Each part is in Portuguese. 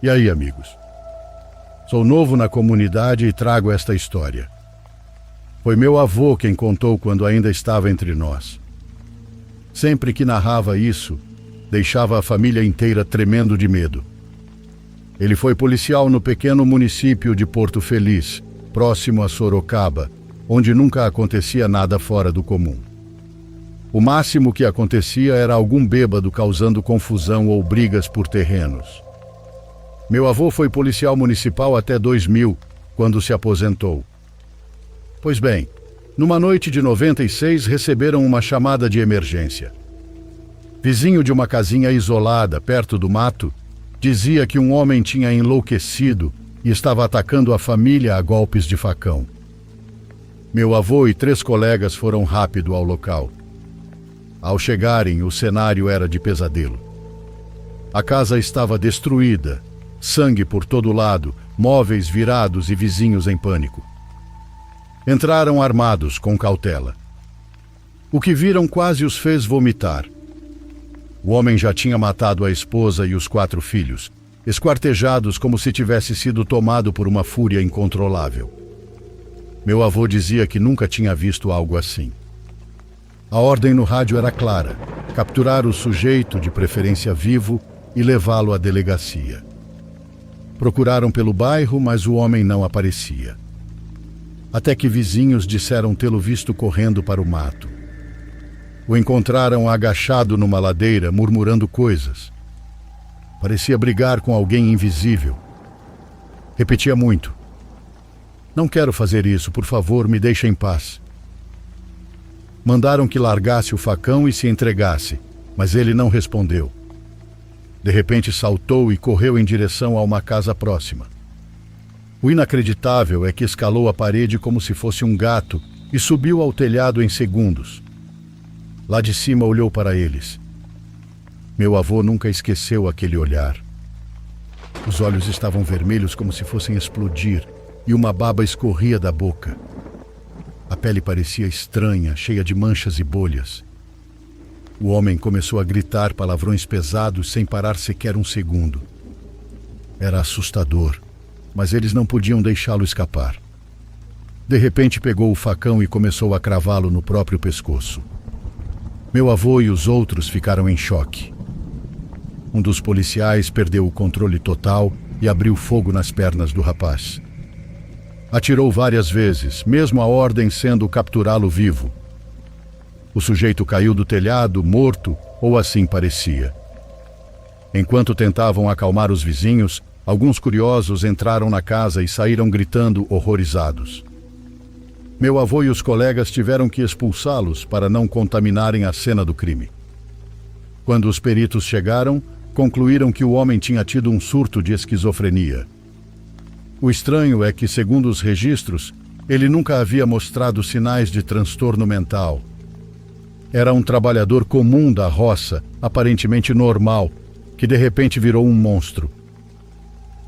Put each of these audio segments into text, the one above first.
E aí, amigos? Sou novo na comunidade e trago esta história. Foi meu avô quem contou quando ainda estava entre nós. Sempre que narrava isso, deixava a família inteira tremendo de medo. Ele foi policial no pequeno município de Porto Feliz, próximo a Sorocaba, onde nunca acontecia nada fora do comum. O máximo que acontecia era algum bêbado causando confusão ou brigas por terrenos. Meu avô foi policial municipal até 2000, quando se aposentou. Pois bem, numa noite de 96 receberam uma chamada de emergência. Vizinho de uma casinha isolada, perto do mato, dizia que um homem tinha enlouquecido e estava atacando a família a golpes de facão. Meu avô e 3 colegas foram rápido ao local. Ao chegarem, o cenário era de pesadelo. A casa estava destruída, sangue por todo lado, móveis virados e vizinhos em pânico. Entraram armados, com cautela. O que viram quase os fez vomitar. O homem já tinha matado a esposa e os 4 filhos, esquartejados como se tivesse sido tomado por uma fúria incontrolável. Meu avô dizia que nunca tinha visto algo assim. A ordem no rádio era clara: capturar o sujeito, de preferência vivo, e levá-lo à delegacia. Procuraram pelo bairro, mas o homem não aparecia. Até que vizinhos disseram tê-lo visto correndo para o mato. O encontraram agachado numa ladeira, murmurando coisas. Parecia brigar com alguém invisível. Repetia muito: "Não quero fazer isso, por favor, me deixe em paz." Mandaram que largasse o facão e se entregasse, mas ele não respondeu. De repente saltou e correu em direção a uma casa próxima. O inacreditável é que escalou a parede como se fosse um gato e subiu ao telhado em segundos. Lá de cima olhou para eles. Meu avô nunca esqueceu aquele olhar. Os olhos estavam vermelhos como se fossem explodir e uma baba escorria da boca. A pele parecia estranha, cheia de manchas e bolhas. O homem começou a gritar palavrões pesados sem parar sequer um segundo. Era assustador, mas eles não podiam deixá-lo escapar. De repente pegou o facão e começou a cravá-lo no próprio pescoço. Meu avô e os outros ficaram em choque. Um dos policiais perdeu o controle total e abriu fogo nas pernas do rapaz. Atirou várias vezes, mesmo a ordem sendo capturá-lo vivo. O sujeito caiu do telhado, morto, ou assim parecia. Enquanto tentavam acalmar os vizinhos, alguns curiosos entraram na casa e saíram gritando, horrorizados. Meu avô e os colegas tiveram que expulsá-los para não contaminarem a cena do crime. Quando os peritos chegaram, concluíram que o homem tinha tido um surto de esquizofrenia. O estranho é que, segundo os registros, ele nunca havia mostrado sinais de transtorno mental. Era um trabalhador comum da roça, aparentemente normal, que de repente virou um monstro.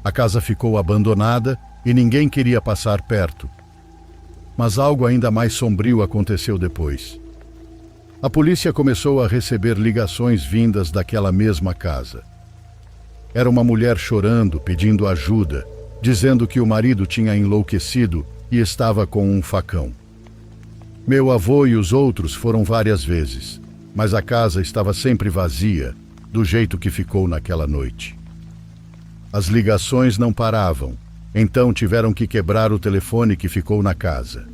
A casa ficou abandonada e ninguém queria passar perto. Mas algo ainda mais sombrio aconteceu depois. A polícia começou a receber ligações vindas daquela mesma casa. Era uma mulher chorando, pedindo ajuda, dizendo que o marido tinha enlouquecido e estava com um facão. Meu avô e os outros foram várias vezes, mas a casa estava sempre vazia, do jeito que ficou naquela noite. As ligações não paravam, então tiveram que quebrar o telefone que ficou na casa.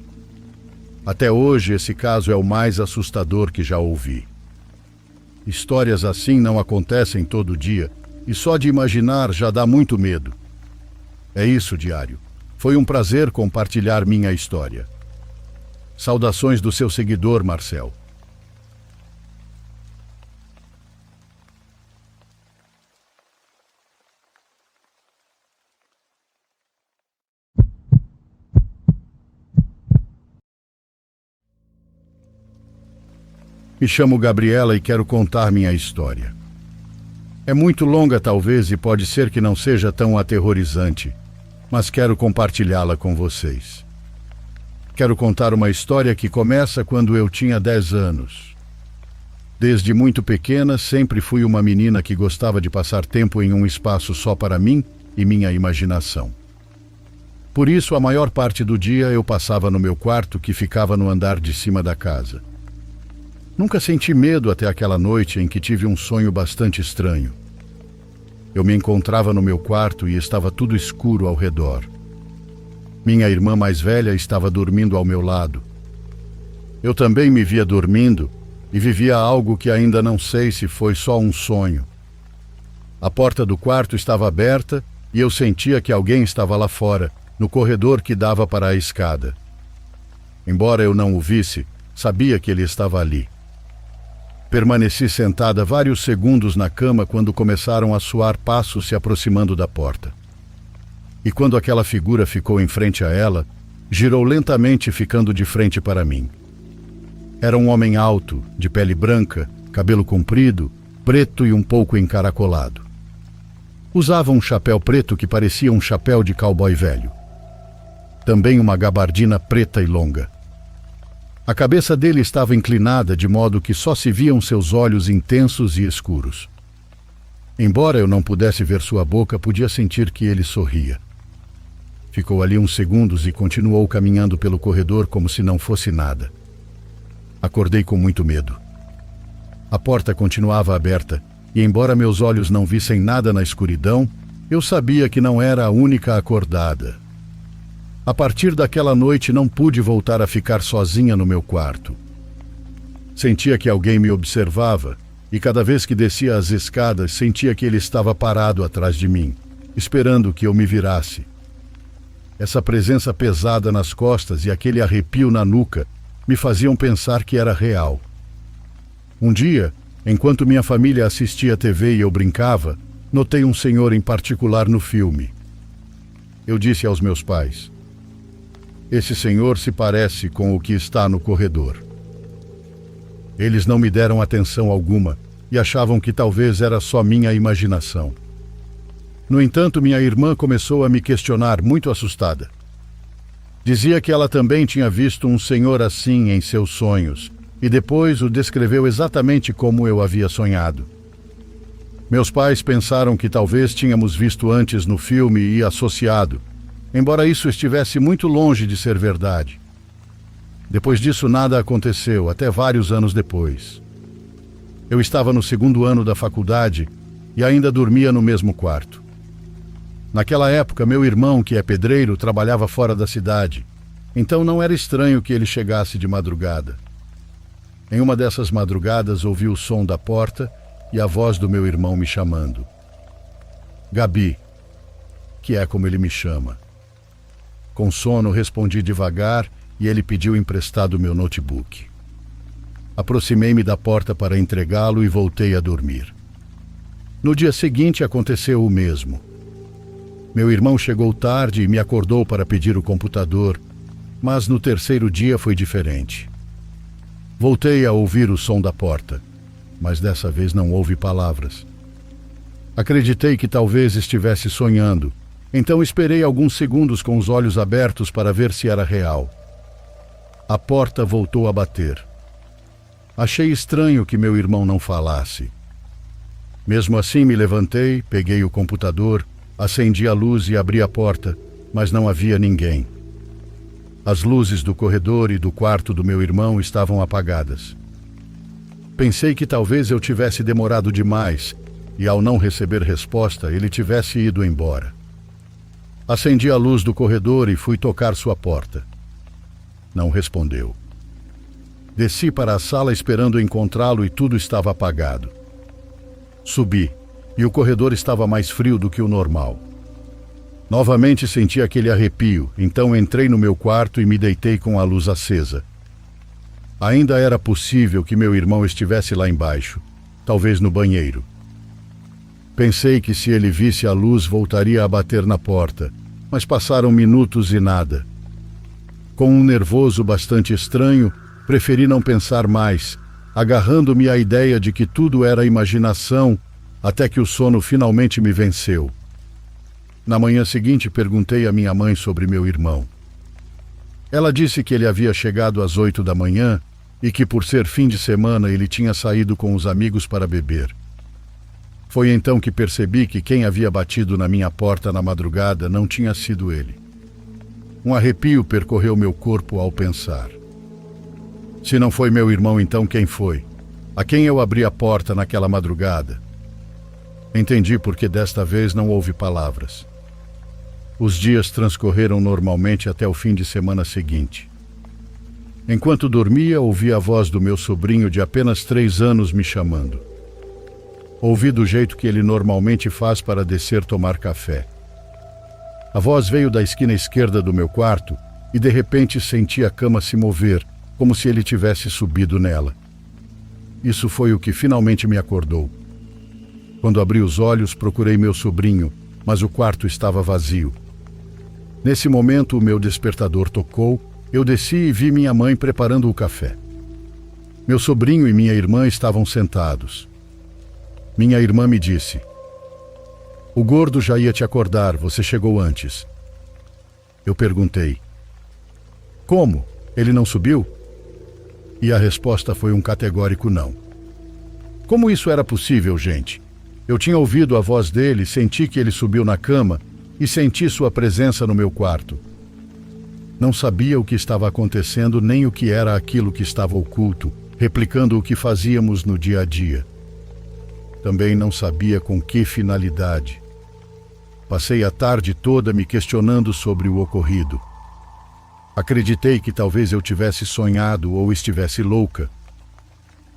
Até hoje, esse caso é o mais assustador que já ouvi. Histórias assim não acontecem todo dia, e só de imaginar já dá muito medo. É isso, Diário. Foi um prazer compartilhar minha história. Saudações do seu seguidor, Marcel. Me chamo Gabriela e quero contar minha história. É muito longa talvez e pode ser que não seja tão aterrorizante, mas quero compartilhá-la com vocês. Quero contar uma história que começa quando eu tinha 10 anos. Desde muito pequena, sempre fui uma menina que gostava de passar tempo em um espaço só para mim e minha imaginação. Por isso, a maior parte do dia eu passava no meu quarto, que ficava no andar de cima da casa. Nunca senti medo até aquela noite em que tive um sonho bastante estranho. Eu me encontrava no meu quarto e estava tudo escuro ao redor. Minha irmã mais velha estava dormindo ao meu lado. Eu também me via dormindo e vivia algo que ainda não sei se foi só um sonho. A porta do quarto estava aberta e eu sentia que alguém estava lá fora, no corredor que dava para a escada. Embora eu não o visse, sabia que ele estava ali. Permaneci sentada vários segundos na cama quando começaram a soar passos se aproximando da porta. E quando aquela figura ficou em frente a ela, girou lentamente, ficando de frente para mim. Era um homem alto, de pele branca, cabelo comprido, preto e um pouco encaracolado. Usava um chapéu preto que parecia um chapéu de cowboy velho. Também uma gabardina preta e longa. A cabeça dele estava inclinada de modo que só se viam seus olhos intensos e escuros. Embora eu não pudesse ver sua boca, podia sentir que ele sorria. Ficou ali uns segundos e continuou caminhando pelo corredor como se não fosse nada. Acordei com muito medo. A porta continuava aberta e, embora meus olhos não vissem nada na escuridão, eu sabia que não era a única acordada. A partir daquela noite não pude voltar a ficar sozinha no meu quarto. Sentia que alguém me observava e cada vez que descia as escadas sentia que ele estava parado atrás de mim, esperando que eu me virasse. Essa presença pesada nas costas e aquele arrepio na nuca me faziam pensar que era real. Um dia, enquanto minha família assistia a TV e eu brincava, notei um senhor em particular no filme. Eu disse aos meus pais: "Esse senhor se parece com o que está no corredor." Eles não me deram atenção alguma e achavam que talvez era só minha imaginação. No entanto, minha irmã começou a me questionar, muito assustada. Dizia que ela também tinha visto um senhor assim em seus sonhos e depois o descreveu exatamente como eu havia sonhado. Meus pais pensaram que talvez tínhamos visto antes no filme e associado, embora isso estivesse muito longe de ser verdade. Depois disso, nada aconteceu, até vários anos depois. Eu estava no segundo ano da faculdade e ainda dormia no mesmo quarto. Naquela época, meu irmão, que é pedreiro, trabalhava fora da cidade, então não era estranho que ele chegasse de madrugada. Em uma dessas madrugadas, ouvi o som da porta e a voz do meu irmão me chamando. Gabi, que é como ele me chama. Com sono, respondi devagar e ele pediu emprestado meu notebook. Aproximei-me da porta para entregá-lo e voltei a dormir. No dia seguinte aconteceu o mesmo. Meu irmão chegou tarde e me acordou para pedir o computador, mas no terceiro dia foi diferente. Voltei a ouvir o som da porta, mas dessa vez não houve palavras. Acreditei que talvez estivesse sonhando, então esperei alguns segundos com os olhos abertos para ver se era real. A porta voltou a bater. Achei estranho que meu irmão não falasse. Mesmo assim, me levantei, peguei o computador, acendi a luz e abri a porta, mas não havia ninguém. As luzes do corredor e do quarto do meu irmão estavam apagadas. Pensei que talvez eu tivesse demorado demais e, ao não receber resposta, ele tivesse ido embora. Acendi a luz do corredor e fui tocar sua porta. Não respondeu. Desci para a sala esperando encontrá-lo e tudo estava apagado. Subi e o corredor estava mais frio do que o normal. Novamente senti aquele arrepio, então entrei no meu quarto e me deitei com a luz acesa. Ainda era possível que meu irmão estivesse lá embaixo, talvez no banheiro. Pensei que se ele visse a luz voltaria a bater na porta, mas passaram minutos e nada. Com um nervoso bastante estranho, preferi não pensar mais, agarrando-me à ideia de que tudo era imaginação, até que o sono finalmente me venceu. Na manhã seguinte, perguntei à minha mãe sobre meu irmão. Ela disse que ele havia chegado às 8 da manhã e que, por ser fim de semana, ele tinha saído com os amigos para beber. Foi então que percebi que quem havia batido na minha porta na madrugada não tinha sido ele. Um arrepio percorreu meu corpo ao pensar. Se não foi meu irmão, então quem foi? A quem eu abri a porta naquela madrugada? Entendi porque desta vez não houve palavras. Os dias transcorreram normalmente até o fim de semana seguinte. Enquanto dormia, ouvi a voz do meu sobrinho de apenas 3 anos me chamando. Ouvi do jeito que ele normalmente faz para descer tomar café. A voz veio da esquina esquerda do meu quarto e de repente senti a cama se mover, como se ele tivesse subido nela. Isso foi o que finalmente me acordou. Quando abri os olhos, procurei meu sobrinho, mas o quarto estava vazio. Nesse momento, o meu despertador tocou, eu desci e vi minha mãe preparando o café. Meu sobrinho e minha irmã estavam sentados. Minha irmã me disse: "O gordo já ia te acordar, você chegou antes." Eu perguntei: "Como? Ele não subiu?" E a resposta foi um categórico não. Como isso era possível, gente? Eu tinha ouvido a voz dele, senti que ele subiu na cama e senti sua presença no meu quarto. Não sabia o que estava acontecendo nem o que era aquilo que estava oculto, replicando o que fazíamos no dia a dia. Também não sabia com que finalidade. Passei a tarde toda me questionando sobre o ocorrido. Acreditei que talvez eu tivesse sonhado ou estivesse louca.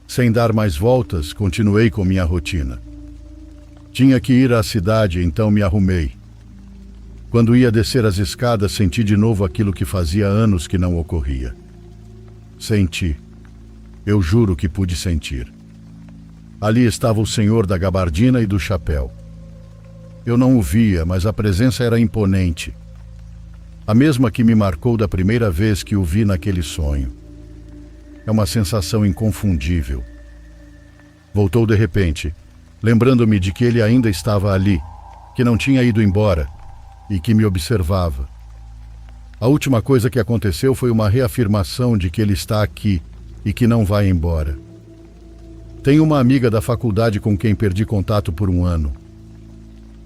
Sem dar mais voltas, continuei com minha rotina. Tinha que ir à cidade, então me arrumei. Quando ia descer as escadas, senti de novo aquilo que fazia anos que não ocorria. Senti. Eu juro que pude sentir. Ali estava o senhor da gabardina e do chapéu. Eu não o via, mas a presença era imponente. A mesma que me marcou da primeira vez que o vi naquele sonho. É uma sensação inconfundível. Voltou de repente, lembrando-me de que ele ainda estava ali, que não tinha ido embora e que me observava. A última coisa que aconteceu foi uma reafirmação de que ele está aqui e que não vai embora. Tenho uma amiga da faculdade com quem perdi contato por 1 ano.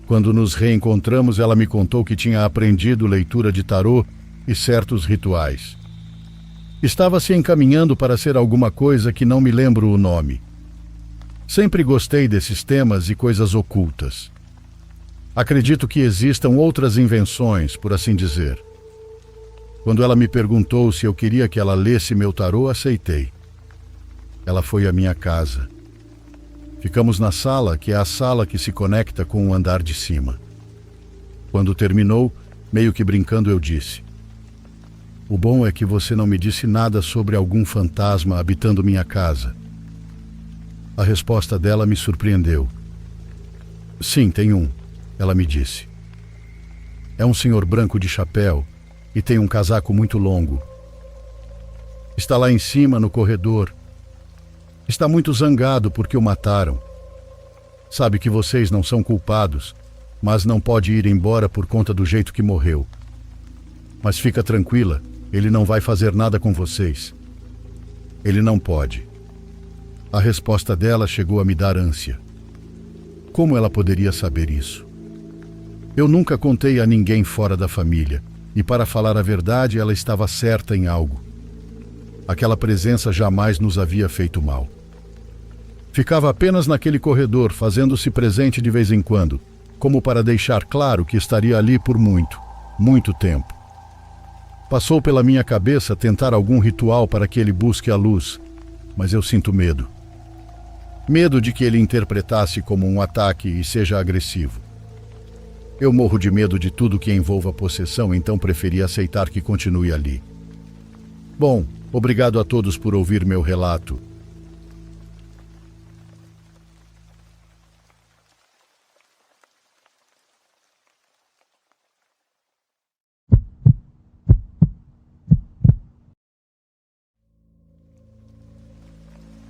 Quando nos reencontramos, ela me contou que tinha aprendido leitura de tarô e certos rituais. Estava se encaminhando para ser alguma coisa que não me lembro o nome. Sempre gostei desses temas e coisas ocultas. Acredito que existam outras invenções, por assim dizer. Quando ela me perguntou se eu queria que ela lesse meu tarô, aceitei. Ela foi à minha casa. Ficamos na sala, que é a sala que se conecta com o andar de cima. Quando terminou, meio que brincando, eu disse: "O bom é que você não me disse nada sobre algum fantasma habitando minha casa." A resposta dela me surpreendeu. "Sim, tem um," ela me disse. "É um senhor branco de chapéu e tem um casaco muito longo. Está lá em cima, no corredor. Está muito zangado porque o mataram. Sabe que vocês não são culpados, mas não pode ir embora por conta do jeito que morreu. Mas fica tranquila, ele não vai fazer nada com vocês. Ele não pode." A resposta dela chegou a me dar ânsia. Como ela poderia saber isso? Eu nunca contei a ninguém fora da família, e para falar a verdade, ela estava certa em algo. Aquela presença jamais nos havia feito mal. Ficava apenas naquele corredor, fazendo-se presente de vez em quando, como para deixar claro que estaria ali por muito, muito tempo. Passou pela minha cabeça tentar algum ritual para que ele busque a luz, mas eu sinto medo. Medo de que ele interpretasse como um ataque e seja agressivo. Eu morro de medo de tudo que envolva possessão, então preferi aceitar que continue ali. Bom, obrigado a todos por ouvir meu relato.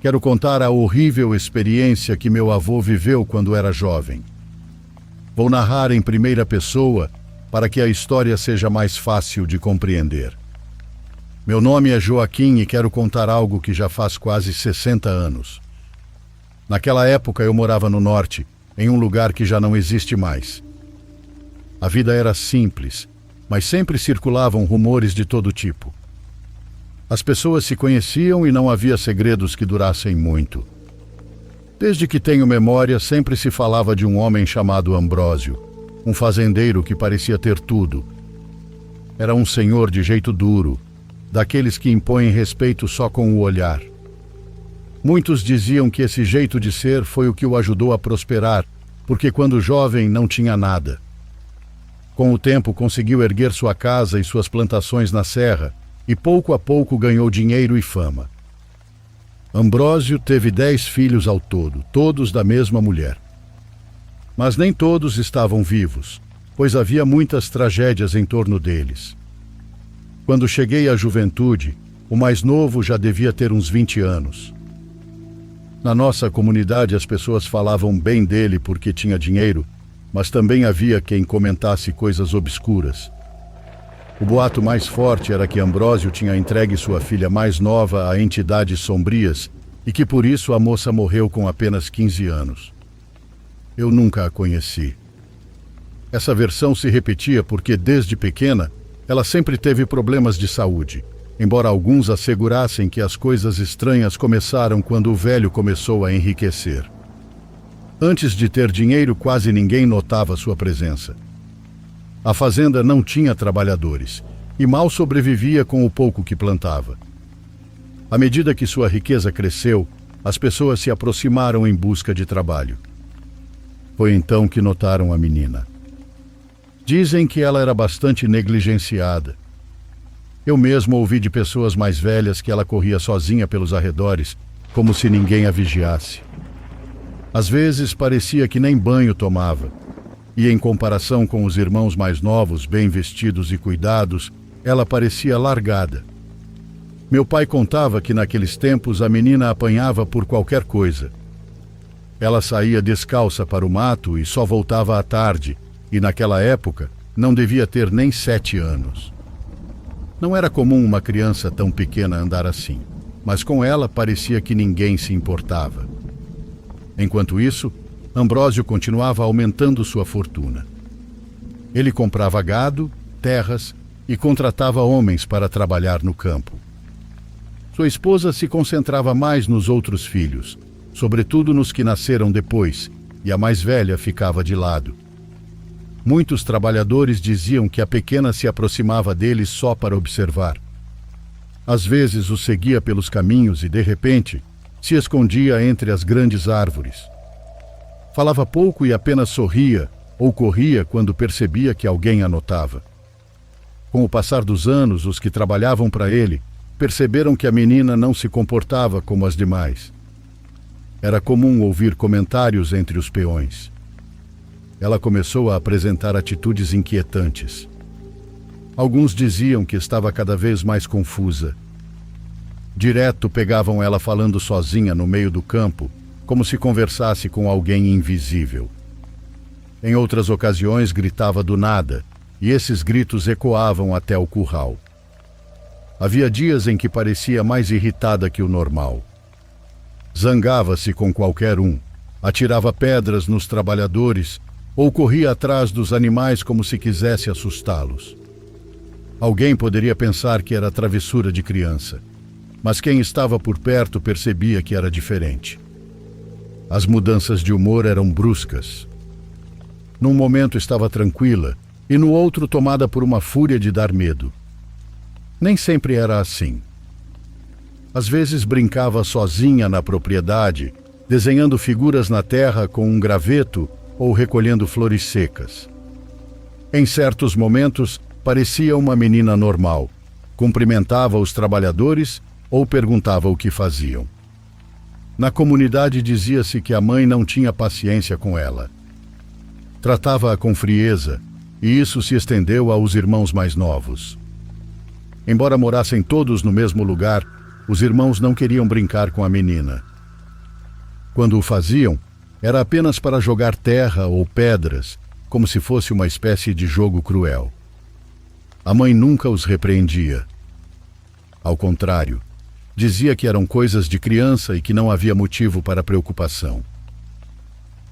Quero contar a horrível experiência que meu avô viveu quando era jovem. Vou narrar em primeira pessoa para que a história seja mais fácil de compreender. Meu nome é Joaquim e quero contar algo que já faz quase 60 anos. Naquela época eu morava no norte, em um lugar que já não existe mais. A vida era simples, mas sempre circulavam rumores de todo tipo. As pessoas se conheciam e não havia segredos que durassem muito. Desde que tenho memória, sempre se falava de um homem chamado Ambrósio, um fazendeiro que parecia ter tudo. Era um senhor de jeito duro, daqueles que impõem respeito só com o olhar. Muitos diziam que esse jeito de ser foi o que o ajudou a prosperar, porque quando jovem não tinha nada. Com o tempo conseguiu erguer sua casa e suas plantações na serra, e pouco a pouco ganhou dinheiro e fama. Ambrósio teve 10 filhos ao todo, todos da mesma mulher. Mas nem todos estavam vivos, pois havia muitas tragédias em torno deles. Quando cheguei à juventude, o mais novo já devia ter uns 20 anos. Na nossa comunidade as pessoas falavam bem dele porque tinha dinheiro, mas também havia quem comentasse coisas obscuras. O boato mais forte era que Ambrósio tinha entregue sua filha mais nova a entidades sombrias e que por isso a moça morreu com apenas 15 anos. Eu nunca a conheci. Essa versão se repetia porque, desde pequena, ela sempre teve problemas de saúde, embora alguns assegurassem que as coisas estranhas começaram quando o velho começou a enriquecer. Antes de ter dinheiro, quase ninguém notava sua presença. A fazenda não tinha trabalhadores e mal sobrevivia com o pouco que plantava. À medida que sua riqueza cresceu, as pessoas se aproximaram em busca de trabalho. Foi então que notaram a menina. Dizem que ela era bastante negligenciada. Eu mesmo ouvi de pessoas mais velhas que ela corria sozinha pelos arredores, como se ninguém a vigiasse. Às vezes parecia que nem banho tomava. E em comparação com os irmãos mais novos, bem vestidos e cuidados, ela parecia largada. Meu pai contava que naqueles tempos a menina apanhava por qualquer coisa. Ela saía descalça para o mato e só voltava à tarde, e naquela época não devia ter nem 7 anos. Não era comum uma criança tão pequena andar assim, mas com ela parecia que ninguém se importava. Enquanto isso, Ambrósio continuava aumentando sua fortuna. Ele comprava gado, terras e contratava homens para trabalhar no campo. Sua esposa se concentrava mais nos outros filhos, sobretudo nos que nasceram depois, e a mais velha ficava de lado. Muitos trabalhadores diziam que a pequena se aproximava deles só para observar. Às vezes os seguia pelos caminhos e, de repente, se escondia entre as grandes árvores. Falava pouco e apenas sorria ou corria quando percebia que alguém a notava. Com o passar dos anos, os que trabalhavam para ele perceberam que a menina não se comportava como as demais. Era comum ouvir comentários entre os peões. Ela começou a apresentar atitudes inquietantes. Alguns diziam que estava cada vez mais confusa. Direto pegavam ela falando sozinha no meio do campo, como se conversasse com alguém invisível. Em outras ocasiões gritava do nada, e esses gritos ecoavam até o curral. Havia dias em que parecia mais irritada que o normal. Zangava-se com qualquer um, atirava pedras nos trabalhadores ou corria atrás dos animais como se quisesse assustá-los. Alguém poderia pensar que era travessura de criança, mas quem estava por perto percebia que era diferente. As mudanças de humor eram bruscas. Num momento estava tranquila e no outro tomada por uma fúria de dar medo. Nem sempre era assim. Às vezes brincava sozinha na propriedade, desenhando figuras na terra com um graveto ou recolhendo flores secas. Em certos momentos, parecia uma menina normal, cumprimentava os trabalhadores ou perguntava o que faziam. Na comunidade dizia-se que a mãe não tinha paciência com ela. Tratava-a com frieza, e isso se estendeu aos irmãos mais novos. Embora morassem todos no mesmo lugar, os irmãos não queriam brincar com a menina. Quando o faziam, era apenas para jogar terra ou pedras, como se fosse uma espécie de jogo cruel. A mãe nunca os repreendia. Ao contrário, dizia que eram coisas de criança e que não havia motivo para preocupação.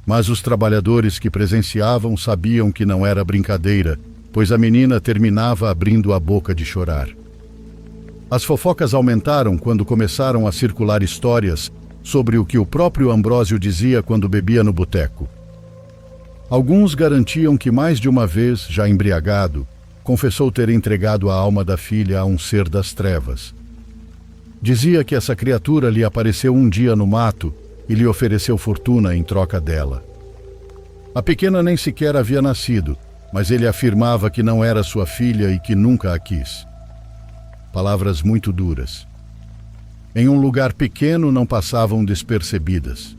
Mas os trabalhadores que presenciavam sabiam que não era brincadeira, pois a menina terminava abrindo a boca de chorar. As fofocas aumentaram quando começaram a circular histórias sobre o que o próprio Ambrósio dizia quando bebia no boteco. Alguns garantiam que mais de uma vez, já embriagado, confessou ter entregado a alma da filha a um ser das trevas. Dizia que essa criatura lhe apareceu um dia no mato e lhe ofereceu fortuna em troca dela. A pequena nem sequer havia nascido, mas ele afirmava que não era sua filha e que nunca a quis. Palavras muito duras. Em um lugar pequeno não passavam despercebidas.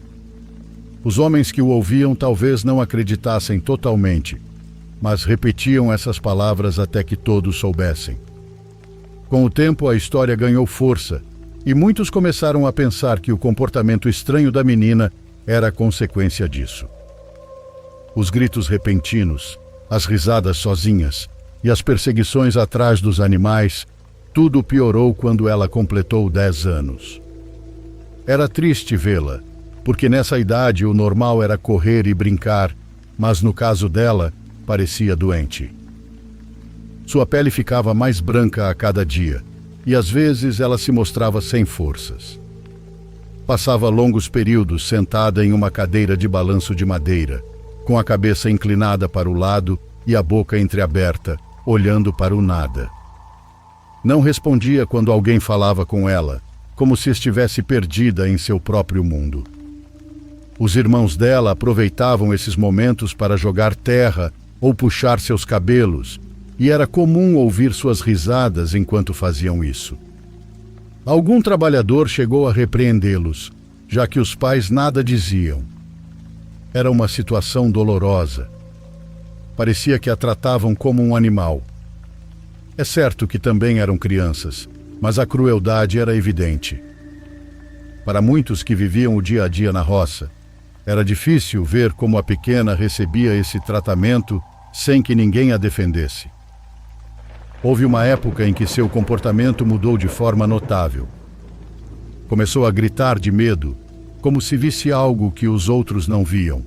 Os homens que o ouviam talvez não acreditassem totalmente, mas repetiam essas palavras até que todos soubessem. Com o tempo, a história ganhou força e muitos começaram a pensar que o comportamento estranho da menina era consequência disso. Os gritos repentinos, as risadas sozinhas e as perseguições atrás dos animais, tudo piorou quando ela completou 10 anos. Era triste vê-la, porque nessa idade o normal era correr e brincar, mas no caso dela, parecia doente. Sua pele ficava mais branca a cada dia, e às vezes ela se mostrava sem forças. Passava longos períodos sentada em uma cadeira de balanço de madeira, com a cabeça inclinada para o lado e a boca entreaberta, olhando para o nada. Não respondia quando alguém falava com ela, como se estivesse perdida em seu próprio mundo. Os irmãos dela aproveitavam esses momentos para jogar terra ou puxar seus cabelos, e era comum ouvir suas risadas enquanto faziam isso. Algum trabalhador chegou a repreendê-los, já que os pais nada diziam. Era uma situação dolorosa. Parecia que a tratavam como um animal. É certo que também eram crianças, mas a crueldade era evidente. Para muitos que viviam o dia a dia na roça, era difícil ver como a pequena recebia esse tratamento sem que ninguém a defendesse. Houve uma época em que seu comportamento mudou de forma notável. Começou a gritar de medo, como se visse algo que os outros não viam.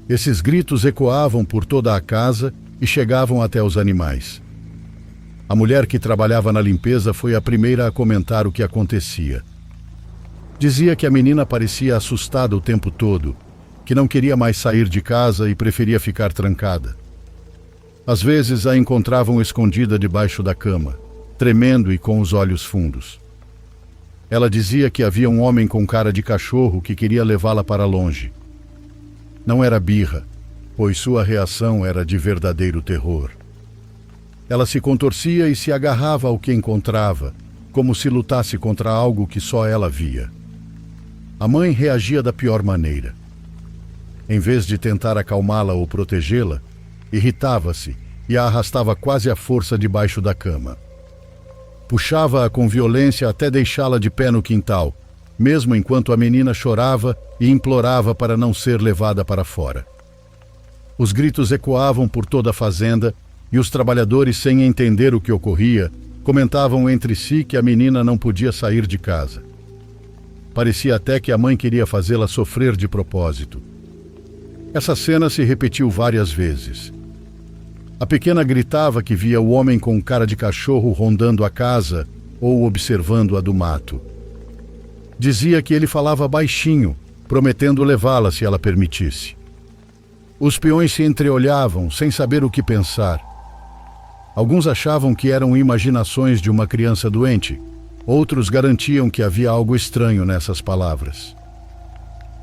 Esses gritos ecoavam por toda a casa e chegavam até os animais. A mulher que trabalhava na limpeza foi a primeira a comentar o que acontecia. Dizia que a menina parecia assustada o tempo todo, que não queria mais sair de casa e preferia ficar trancada. Às vezes a encontravam escondida debaixo da cama, tremendo e com os olhos fundos. Ela dizia que havia um homem com cara de cachorro que queria levá-la para longe. Não era birra, pois sua reação era de verdadeiro terror. Ela se contorcia e se agarrava ao que encontrava, como se lutasse contra algo que só ela via. A mãe reagia da pior maneira. Em vez de tentar acalmá-la ou protegê-la, irritava-se e a arrastava quase à força debaixo da cama. Puxava-a com violência até deixá-la de pé no quintal, mesmo enquanto a menina chorava e implorava para não ser levada para fora. Os gritos ecoavam por toda a fazenda e os trabalhadores, sem entender o que ocorria, comentavam entre si que a menina não podia sair de casa. Parecia até que a mãe queria fazê-la sofrer de propósito. Essa cena se repetiu várias vezes. A pequena gritava que via o homem com cara de cachorro rondando a casa ou observando-a do mato. Dizia que ele falava baixinho, prometendo levá-la se ela permitisse. Os peões se entreolhavam, sem saber o que pensar. Alguns achavam que eram imaginações de uma criança doente, outros garantiam que havia algo estranho nessas palavras.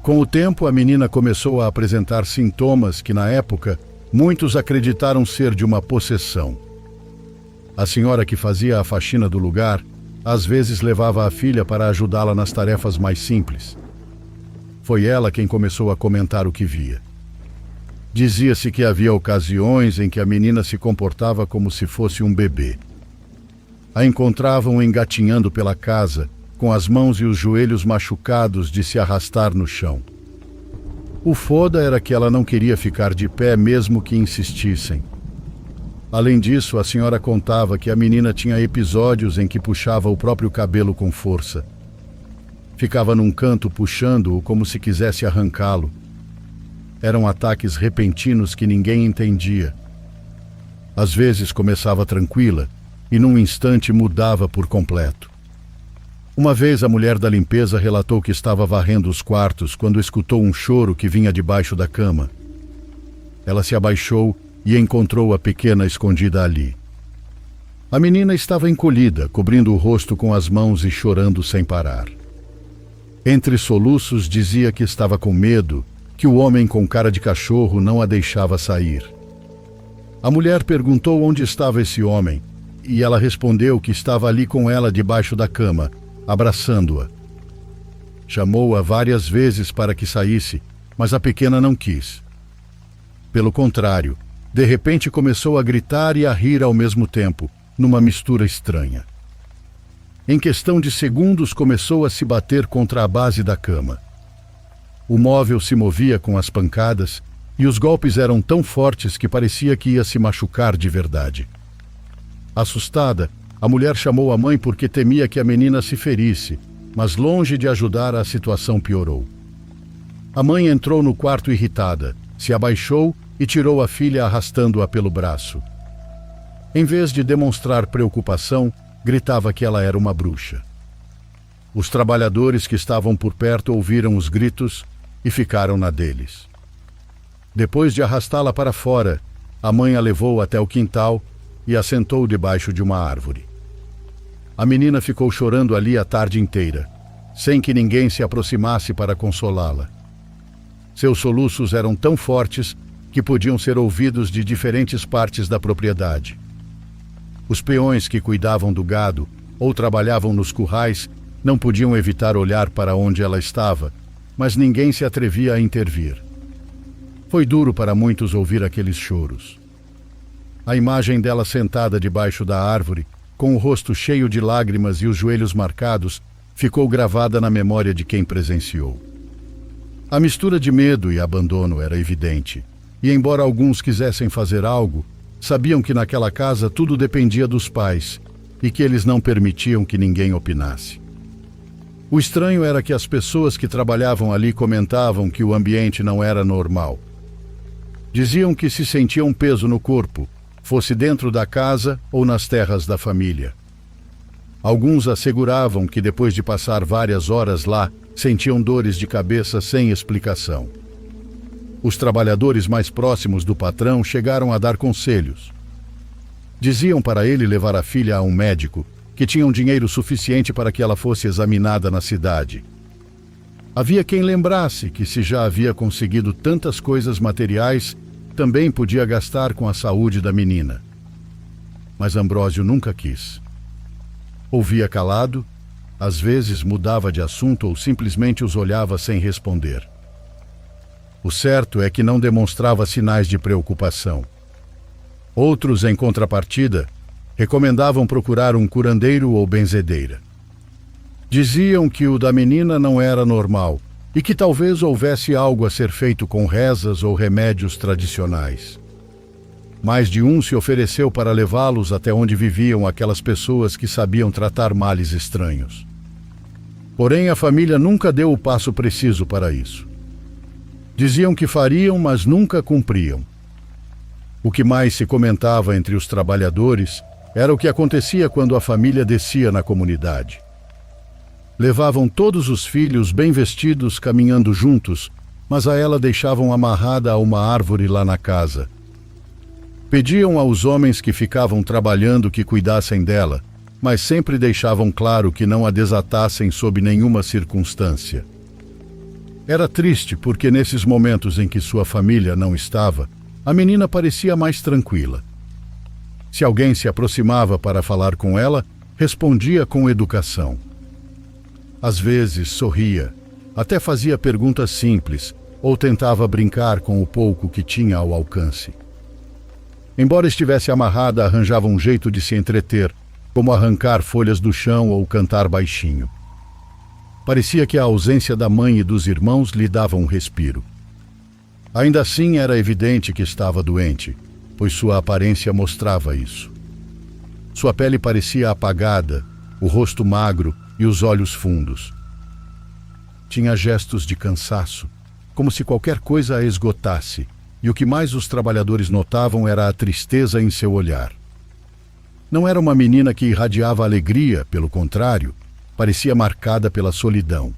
Com o tempo, a menina começou a apresentar sintomas que, na época, muitos acreditaram ser de uma possessão. A senhora que fazia a faxina do lugar, às vezes levava a filha para ajudá-la nas tarefas mais simples. Foi ela quem começou a comentar o que via. Dizia-se que havia ocasiões em que a menina se comportava como se fosse um bebê. A encontravam engatinhando pela casa, com as mãos e os joelhos machucados de se arrastar no chão. O foda era que ela não queria ficar de pé mesmo que insistissem. Além disso, a senhora contava que a menina tinha episódios em que puxava o próprio cabelo com força. Ficava num canto puxando-o como se quisesse arrancá-lo. eram ataques repentinos que ninguém entendia. Às vezes começava tranquila e num instante mudava por completo. Uma vez a mulher da limpeza relatou que estava varrendo os quartos quando escutou um choro que vinha debaixo da cama. Ela se abaixou e encontrou a pequena escondida ali. A menina estava encolhida, cobrindo o rosto com as mãos e chorando sem parar. Entre soluços dizia que estava com medo, que o homem com cara de cachorro não a deixava sair. A mulher perguntou onde estava esse homem, e ela respondeu que estava ali com ela debaixo da cama, abraçando-a. Chamou-a várias vezes para que saísse, mas a pequena não quis. Pelo contrário, de repente começou a gritar e a rir ao mesmo tempo, numa mistura estranha. Em questão de segundos começou a se bater contra a base da cama. O móvel se movia com as pancadas e os golpes eram tão fortes que parecia que ia se machucar de verdade. Assustada, a mulher chamou a mãe porque temia que a menina se ferisse, mas longe de ajudar, a situação piorou. A mãe entrou no quarto irritada, se abaixou e tirou a filha arrastando-a pelo braço. Em vez de demonstrar preocupação, gritava que ela era uma bruxa. Os trabalhadores que estavam por perto ouviram os gritos e ficaram na deles. Depois de arrastá-la para fora, a mãe a levou até o quintal e a sentou debaixo de uma árvore. A menina ficou chorando ali a tarde inteira, sem que ninguém se aproximasse para consolá-la. Seus soluços eram tão fortes que podiam ser ouvidos de diferentes partes da propriedade. Os peões que cuidavam do gado ou trabalhavam nos currais não podiam evitar olhar para onde ela estava, mas ninguém se atrevia a intervir. Foi duro para muitos ouvir aqueles choros. A imagem dela sentada debaixo da árvore, com o rosto cheio de lágrimas e os joelhos marcados, ficou gravada na memória de quem presenciou. A mistura de medo e abandono era evidente, e embora alguns quisessem fazer algo, sabiam que naquela casa tudo dependia dos pais e que eles não permitiam que ninguém opinasse. O estranho era que as pessoas que trabalhavam ali comentavam que o ambiente não era normal. Diziam que se sentia um peso no corpo, fosse dentro da casa ou nas terras da família. Alguns asseguravam que depois de passar várias horas lá, sentiam dores de cabeça sem explicação. Os trabalhadores mais próximos do patrão chegaram a dar conselhos. Diziam para ele levar a filha a um médico, que tinham dinheiro suficiente para que ela fosse examinada na cidade. Havia quem lembrasse que, se já havia conseguido tantas coisas materiais, também podia gastar com a saúde da menina. Mas Ambrósio nunca quis. Ouvia calado, às vezes mudava de assunto ou simplesmente os olhava sem responder. O certo é que não demonstrava sinais de preocupação. Outros, em contrapartida, recomendavam procurar um curandeiro ou benzedeira. Diziam que o da menina não era normal e que talvez houvesse algo a ser feito com rezas ou remédios tradicionais. Mais de um se ofereceu para levá-los até onde viviam aquelas pessoas que sabiam tratar males estranhos. Porém, a família nunca deu o passo preciso para isso. Diziam que fariam, mas nunca cumpriam. O que mais se comentava entre os trabalhadores era o que acontecia quando a família descia na comunidade. Levavam todos os filhos bem vestidos caminhando juntos, mas a ela deixavam amarrada a uma árvore lá na casa. Pediam aos homens que ficavam trabalhando que cuidassem dela, mas sempre deixavam claro que não a desatassem sob nenhuma circunstância. Era triste porque nesses momentos em que sua família não estava, a menina parecia mais tranquila. Se alguém se aproximava para falar com ela, respondia com educação. Às vezes sorria, até fazia perguntas simples ou tentava brincar com o pouco que tinha ao alcance. Embora estivesse amarrada, arranjava um jeito de se entreter, como arrancar folhas do chão ou cantar baixinho. Parecia que a ausência da mãe e dos irmãos lhe dava um respiro. Ainda assim, era evidente que estava doente, pois sua aparência mostrava isso. Sua pele parecia apagada, o rosto magro e os olhos fundos. Tinha gestos de cansaço, como se qualquer coisa a esgotasse, e o que mais os trabalhadores notavam era a tristeza em seu olhar. Não era uma menina que irradiava alegria, pelo contrário, parecia marcada pela solidão.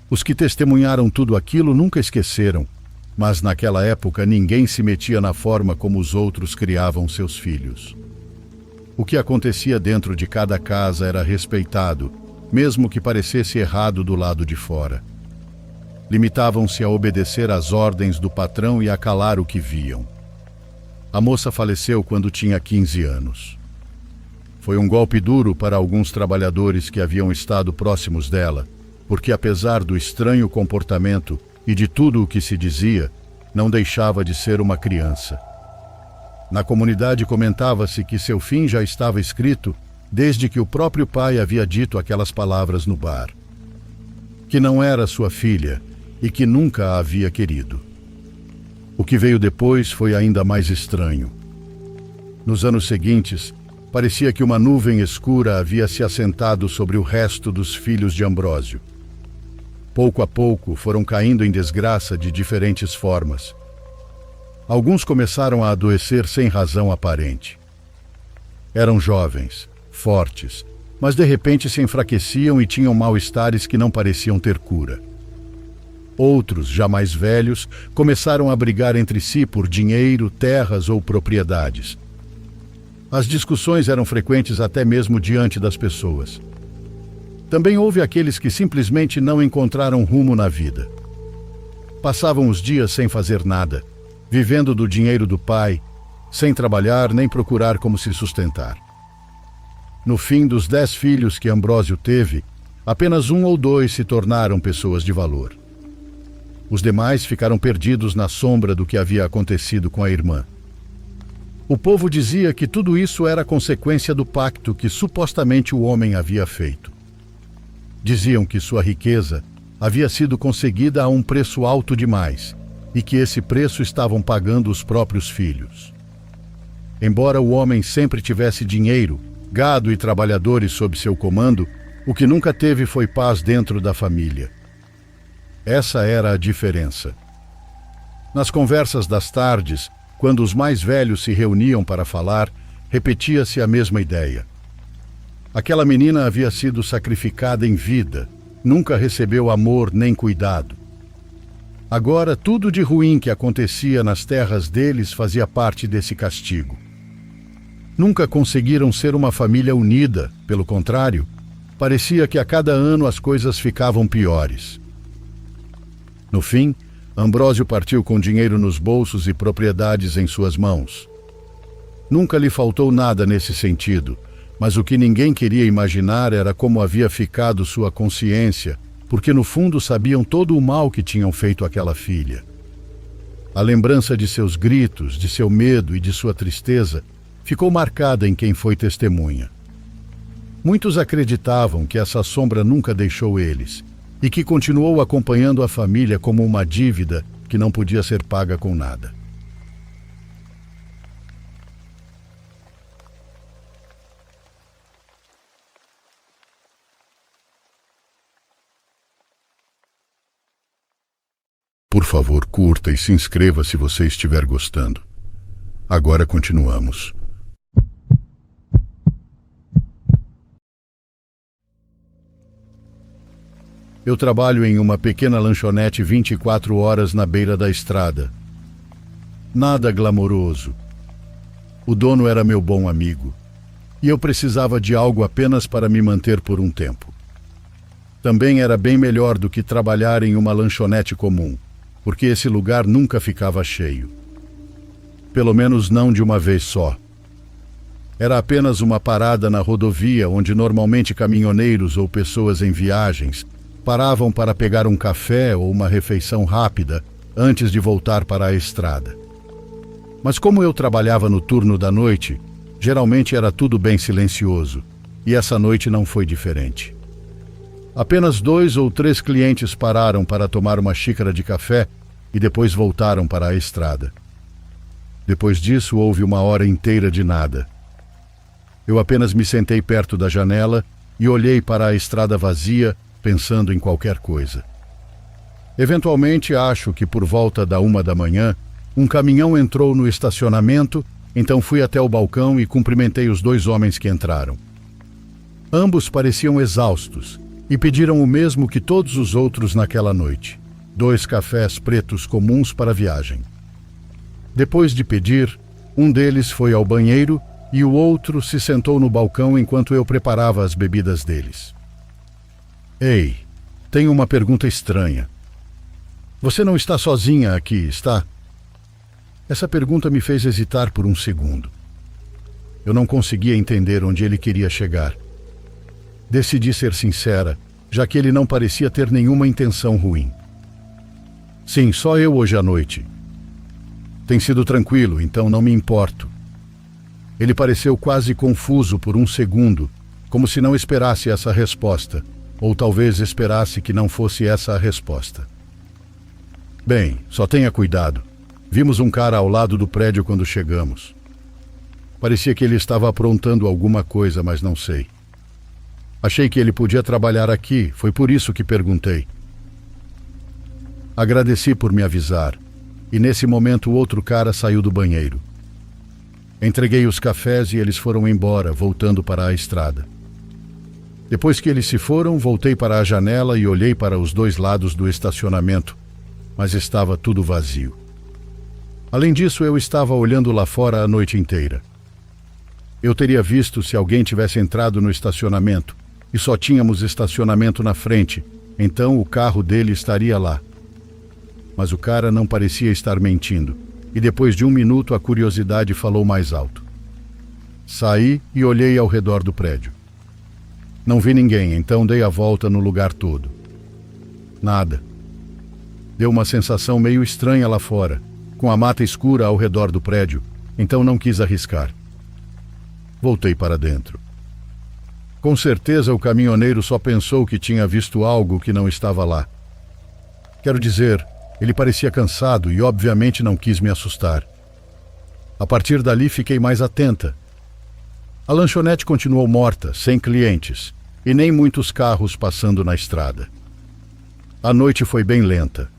Os que testemunharam tudo aquilo nunca esqueceram, mas naquela época ninguém se metia na forma como os outros criavam seus filhos. O que acontecia dentro de cada casa era respeitado, mesmo que parecesse errado do lado de fora. Limitavam-se a obedecer às ordens do patrão e a calar o que viam. A moça faleceu quando tinha 15 anos. Foi um golpe duro para alguns trabalhadores que haviam estado próximos dela, porque apesar do estranho comportamento e de tudo o que se dizia, não deixava de ser uma criança. Na comunidade comentava-se que seu fim já estava escrito desde que o próprio pai havia dito aquelas palavras no bar. Que não era sua filha e que nunca a havia querido. O que veio depois foi ainda mais estranho. Nos anos seguintes, parecia que uma nuvem escura havia se assentado sobre o resto dos filhos de Ambrósio. Pouco a pouco foram caindo em desgraça de diferentes formas. Alguns começaram a adoecer sem razão aparente. Eram jovens, fortes, mas de repente se enfraqueciam e tinham mal-estares que não pareciam ter cura. Outros, já mais velhos, começaram a brigar entre si por dinheiro, terras ou propriedades. As discussões eram frequentes até mesmo diante das pessoas. Também houve aqueles que simplesmente não encontraram rumo na vida. Passavam os dias sem fazer nada, vivendo do dinheiro do pai, sem trabalhar nem procurar como se sustentar. No fim dos 10 filhos que Ambrósio teve, apenas 1 ou 2 se tornaram pessoas de valor. Os demais ficaram perdidos na sombra do que havia acontecido com a irmã. O povo dizia que tudo isso era consequência do pacto que supostamente o homem havia feito. Diziam que sua riqueza havia sido conseguida a um preço alto demais e que esse preço estavam pagando os próprios filhos. Embora o homem sempre tivesse dinheiro, gado e trabalhadores sob seu comando, o que nunca teve foi paz dentro da família. Essa era a diferença. Nas conversas das tardes, quando os mais velhos se reuniam para falar, repetia-se a mesma ideia. Aquela menina havia sido sacrificada em vida, nunca recebeu amor nem cuidado. Agora, tudo de ruim que acontecia nas terras deles fazia parte desse castigo. Nunca conseguiram ser uma família unida, pelo contrário, parecia que a cada ano as coisas ficavam piores. No fim, Ambrósio partiu com dinheiro nos bolsos e propriedades em suas mãos. Nunca lhe faltou nada nesse sentido, mas o que ninguém queria imaginar era como havia ficado sua consciência, porque no fundo sabiam todo o mal que tinham feito àquela filha. A lembrança de seus gritos, de seu medo e de sua tristeza ficou marcada em quem foi testemunha. Muitos acreditavam que essa sombra nunca deixou eles e que continuou acompanhando a família como uma dívida que não podia ser paga com nada. Por favor, curta e se inscreva se você estiver gostando. Agora continuamos. Eu trabalho em uma pequena lanchonete 24 horas na beira da estrada. Nada glamouroso. O dono era meu bom amigo, e eu precisava de algo apenas para me manter por um tempo. Também era bem melhor do que trabalhar em uma lanchonete comum, porque esse lugar nunca ficava cheio. Pelo menos não de uma vez só. Era apenas uma parada na rodovia onde normalmente caminhoneiros ou pessoas em viagens paravam para pegar um café ou uma refeição rápida antes de voltar para a estrada. Mas como eu trabalhava no turno da noite, geralmente era tudo bem silencioso, e essa noite não foi diferente. Apenas 2 ou 3 clientes pararam para tomar uma xícara de café e depois voltaram para a estrada. Depois disso, houve uma hora inteira de nada. Eu apenas me sentei perto da janela e olhei para a estrada vazia, pensando em qualquer coisa. Eventualmente, acho que por volta da 1 da manhã, um caminhão entrou no estacionamento, então fui até o balcão e cumprimentei os 2 homens que entraram. Ambos pareciam exaustos e pediram o mesmo que todos os outros naquela noite: 2 cafés pretos comuns para a viagem. Depois de pedir, um deles foi ao banheiro e o outro se sentou no balcão enquanto eu preparava as bebidas deles. Ei, tenho uma pergunta estranha. Você não está sozinha aqui, está? Essa pergunta me fez hesitar por um segundo. Eu não conseguia entender onde ele queria chegar. Decidi ser sincera, já que ele não parecia ter nenhuma intenção ruim. Sim, só eu hoje à noite. Tem sido tranquilo, então não me importo. Ele pareceu quase confuso por um segundo, como se não esperasse essa resposta, ou talvez esperasse que não fosse essa a resposta. Bem, só tenha cuidado. Vimos um cara ao lado do prédio quando chegamos. Parecia que ele estava aprontando alguma coisa, mas não sei. Achei que ele podia trabalhar aqui, foi por isso que perguntei. Agradeci por me avisar, e nesse momento o outro cara saiu do banheiro. Entreguei os cafés e eles foram embora, voltando para a estrada. Depois que eles se foram, voltei para a janela e olhei para os 2 lados do estacionamento, mas estava tudo vazio. Além disso, eu estava olhando lá fora a noite inteira. Eu teria visto se alguém tivesse entrado no estacionamento, e só tínhamos estacionamento na frente, então o carro dele estaria lá. Mas o cara não parecia estar mentindo, e depois de 1 minuto a curiosidade falou mais alto. Saí e olhei ao redor do prédio. Não vi ninguém, então dei a volta no lugar todo. Nada. Deu uma sensação meio estranha lá fora, com a mata escura ao redor do prédio, então não quis arriscar. Voltei para dentro. Com certeza o caminhoneiro só pensou que tinha visto algo que não estava lá. Quero dizer, ele parecia cansado e obviamente não quis me assustar. A partir dali fiquei mais atenta. A lanchonete continuou morta, sem clientes, e nem muitos carros passando na estrada. A noite foi bem lenta.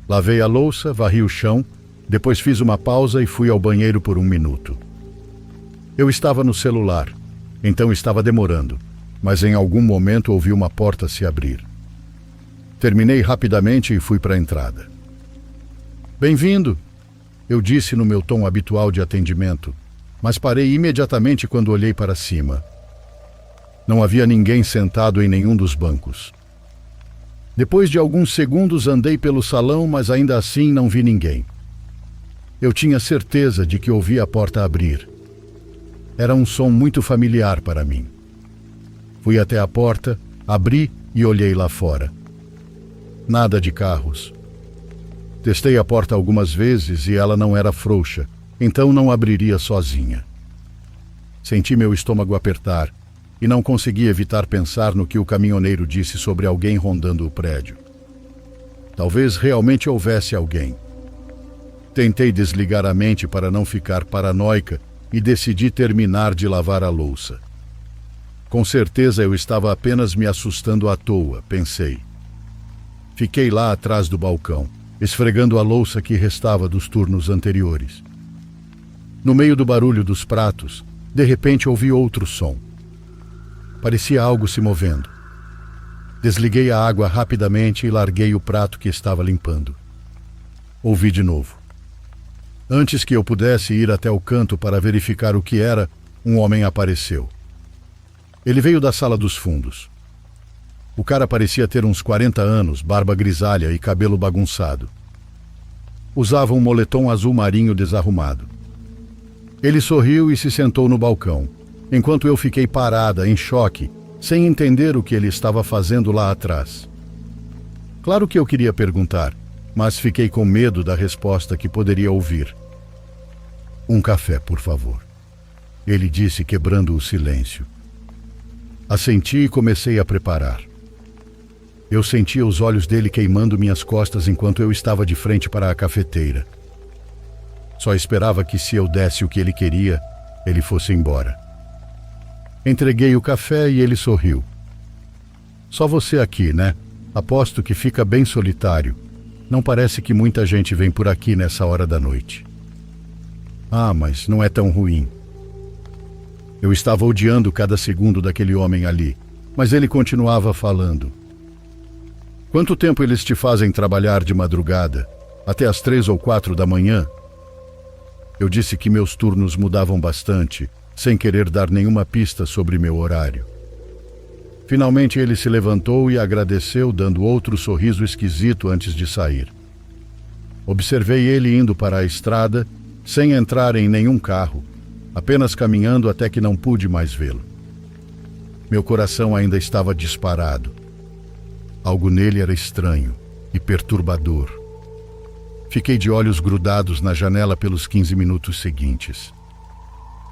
Lavei a louça, varri o chão, depois fiz uma pausa e fui ao banheiro por 1 minuto. Eu estava no celular, então estava demorando, mas em algum momento ouvi uma porta se abrir. Terminei rapidamente e fui para a entrada. Bem-vindo, eu disse no meu tom habitual de atendimento, mas parei imediatamente quando olhei para cima. Não havia ninguém sentado em nenhum dos bancos. Depois de alguns segundos andei pelo salão, mas ainda assim não vi ninguém. Eu tinha certeza de que ouvi a porta abrir. Era um som muito familiar para mim. Fui até a porta, abri e olhei lá fora. Nada de carros. Testei a porta algumas vezes e ela não era frouxa, então não abriria sozinha. Senti meu estômago apertar e não consegui evitar pensar no que o caminhoneiro disse sobre alguém rondando o prédio. Talvez realmente houvesse alguém. Tentei desligar a mente para não ficar paranoica e decidi terminar de lavar a louça. Com certeza eu estava apenas me assustando à toa, pensei. Fiquei lá atrás do balcão, esfregando a louça que restava dos turnos anteriores. No meio do barulho dos pratos, de repente ouvi outro som. Parecia algo se movendo. Desliguei a água rapidamente e larguei o prato que estava limpando. Ouvi de novo. Antes que eu pudesse ir até o canto para verificar o que era, um homem apareceu. Ele veio da sala dos fundos. O cara parecia ter uns 40 anos, barba grisalha e cabelo bagunçado. Usava um moletom azul marinho desarrumado. Ele sorriu e se sentou no balcão, enquanto eu fiquei parada, em choque, sem entender o que ele estava fazendo lá atrás. Claro que eu queria perguntar, mas fiquei com medo da resposta que poderia ouvir. "Um café, por favor", ele disse, quebrando o silêncio. Assenti e comecei a preparar. Eu sentia os olhos dele queimando minhas costas enquanto eu estava de frente para a cafeteira. Só esperava que, se eu desse o que ele queria, ele fosse embora. Entreguei o café e ele sorriu. "Só você aqui, né?" Aposto que fica bem solitário. Não parece que muita gente vem por aqui nessa hora da noite. Ah, mas não é tão ruim. Eu estava odiando cada segundo daquele homem ali, mas ele continuava falando. Quanto tempo eles te fazem trabalhar de madrugada? Até às 3 ou 4 da manhã? Eu disse que meus turnos mudavam bastante, sem querer dar nenhuma pista sobre meu horário. Finalmente ele se levantou e agradeceu, dando outro sorriso esquisito antes de sair. Observei ele indo para a estrada, sem entrar em nenhum carro, apenas caminhando até que não pude mais vê-lo. Meu coração ainda estava disparado. Algo nele era estranho e perturbador. Fiquei de olhos grudados na janela pelos 15 minutos seguintes.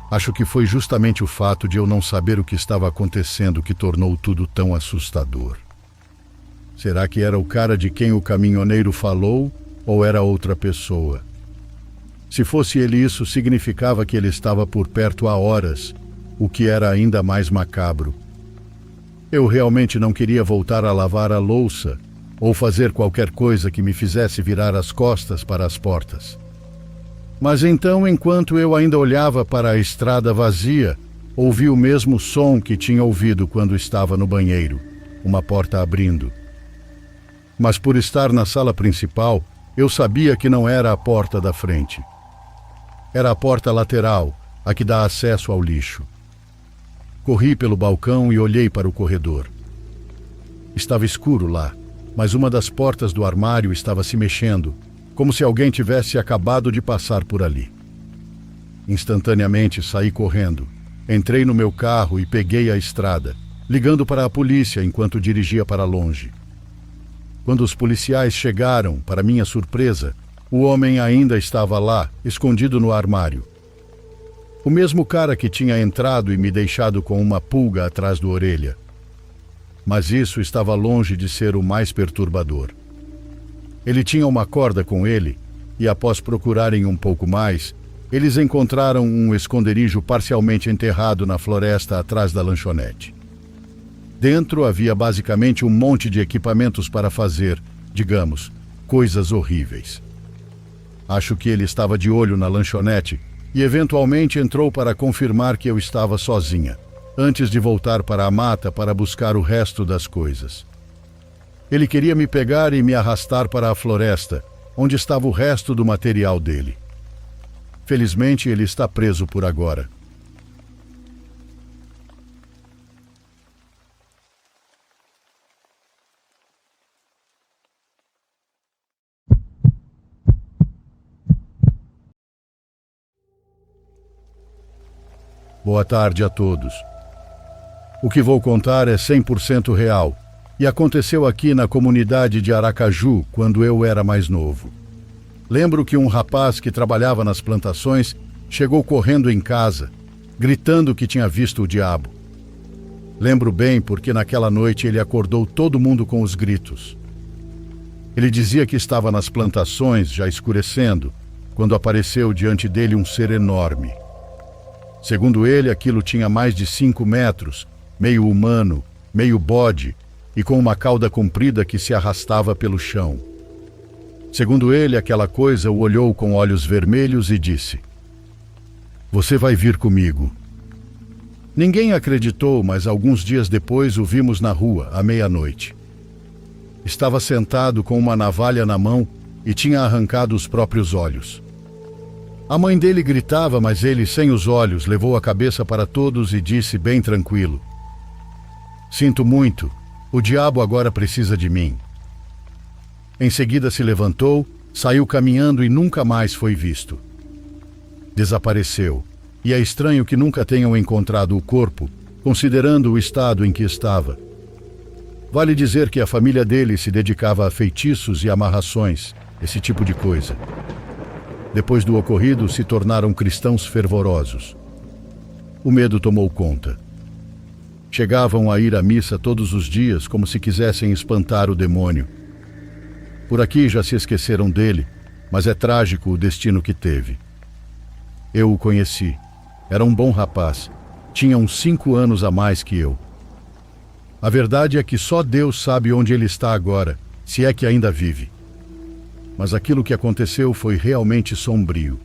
Acho que foi justamente o fato de eu não saber o que estava acontecendo que tornou tudo tão assustador. Será que era o cara de quem o caminhoneiro falou ou era outra pessoa? Se fosse ele, isso significava que ele estava por perto há horas, o que era ainda mais macabro. Eu realmente não queria voltar a lavar a louça ou fazer qualquer coisa que me fizesse virar as costas para as portas. Mas então, enquanto eu ainda olhava para a estrada vazia, ouvi o mesmo som que tinha ouvido quando estava no banheiro, uma porta abrindo. Mas por estar na sala principal, eu sabia que não era a porta da frente. Era a porta lateral, a que dá acesso ao lixo. Corri pelo balcão e olhei para o corredor. Estava escuro lá, mas uma das portas do armário estava se mexendo, como se alguém tivesse acabado de passar por ali. Instantaneamente saí correndo, entrei no meu carro e peguei a estrada, ligando para a polícia enquanto dirigia para longe. Quando os policiais chegaram, para minha surpresa, o homem ainda estava lá, escondido no armário. O mesmo cara que tinha entrado e me deixado com uma pulga atrás da orelha. Mas isso estava longe de ser o mais perturbador. Ele tinha uma corda com ele e, após procurarem um pouco mais, eles encontraram um esconderijo parcialmente enterrado na floresta atrás da lanchonete. Dentro havia basicamente um monte de equipamentos para fazer, digamos, coisas horríveis. Acho que ele estava de olho na lanchonete e eventualmente entrou para confirmar que eu estava sozinha, antes de voltar para a mata para buscar o resto das coisas. Ele queria me pegar e me arrastar para a floresta, onde estava o resto do material dele. Felizmente, ele está preso por agora. Boa tarde a todos. O que vou contar é 100% real e aconteceu aqui na comunidade de Aracaju quando eu era mais novo. Lembro que um rapaz que trabalhava nas plantações chegou correndo em casa, gritando que tinha visto o diabo. Lembro bem porque naquela noite ele acordou todo mundo com os gritos. Ele dizia que estava nas plantações, já escurecendo, quando apareceu diante dele um ser enorme. Segundo ele, aquilo tinha mais de 5 metros, meio humano, meio bode, e com uma cauda comprida que se arrastava pelo chão. Segundo ele, aquela coisa o olhou com olhos vermelhos e disse: "Você vai vir comigo." Ninguém acreditou, mas alguns dias depois o vimos na rua, à meia-noite. Estava sentado com uma navalha na mão e tinha arrancado os próprios olhos. A mãe dele gritava, mas ele, sem os olhos, levou a cabeça para todos e disse bem tranquilo: "Sinto muito. O diabo agora precisa de mim." Em seguida se levantou, saiu caminhando e nunca mais foi visto. Desapareceu, e é estranho que nunca tenham encontrado o corpo, considerando o estado em que estava. Vale dizer que a família dele se dedicava a feitiços e amarrações, esse tipo de coisa. Depois do ocorrido, se tornaram cristãos fervorosos. O medo tomou conta. Chegavam a ir à missa todos os dias como se quisessem espantar o demônio. Por aqui já se esqueceram dele, mas é trágico o destino que teve. Eu o conheci. Era um bom rapaz. Tinha uns 5 anos a mais que eu. A verdade é que só Deus sabe onde ele está agora, se é que ainda vive. Mas aquilo que aconteceu foi realmente sombrio.